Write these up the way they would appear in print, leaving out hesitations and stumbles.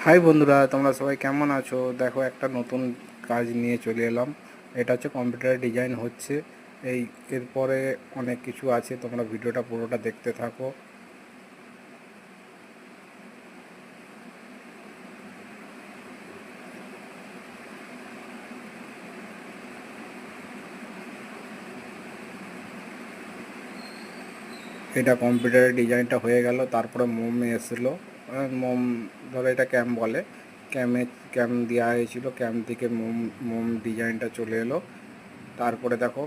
High বন্ধুরা, তোমরা সবাই কেমন আছো? দেখো, একটা নতুন কাজ নিয়ে চলে এলাম। এটা হচ্ছে কম্পিউটার ডিজাইন হচ্ছে। এরপরে অনেক কিছু আছে, তোমরা ভিডিওটা পুরোটা দেখতে থাকো। এটা কম্পিউটারের ডিজাইনটা হয়ে গেল, তারপরে মোম এসেছিলো। মোম, ধরো এটা ক্যাম বলে। ক্যাম দেওয়া হয়েছিল, ক্যাম থেকে মোম মোম ডিজাইনটা চলে এলো। তারপরে দেখো,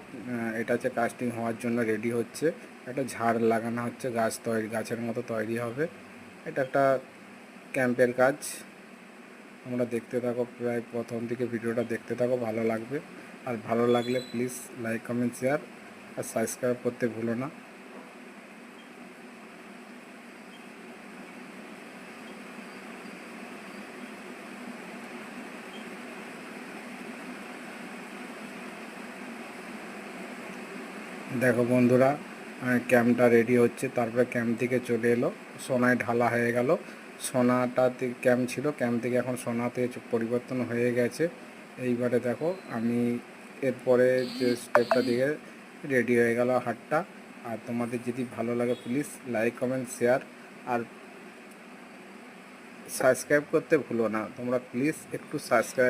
এটা হচ্ছে কাস্টিং হওয়ার জন্য রেডি হচ্ছে। একটা ঝাড় লাগানো হচ্ছে, গাছের মতো তৈরি হবে। এটা একটা ক্যাম্পের কাজ। তোমরা দেখতে থাকো, প্রায় প্রথম থেকে ভিডিওটা দেখতে থাকো, ভালো লাগবে। আর ভালো লাগলে প্লিজ লাইক, কমেন্ট, শেয়ার আর সাবস্ক্রাইব করতে ভুলো না। দেখো বন্ধুরা, ক্যাম্পটা রেডি হচ্ছে। তারপরে ক্যাম্প থেকে চলে এলো, সোনায় ঢালা হয়ে গেল। সোনাটাতে ক্যাম্প ছিল, ক্যাম্প থেকে এখন সোনাতে পরিবর্তন হয়ে গেছে। এইবারে দেখো, আমি এরপরে যে স্টেপটা দিকে রেডি হয়ে গেল হাটটা। আর তোমাদের যদি ভালো লাগে প্লিজ লাইক, কমেন্ট, শেয়ার আর সাবস্ক্রাইব করতে ভুলো না। তোমরা প্লিজ একটু সাবস্ক্রাইব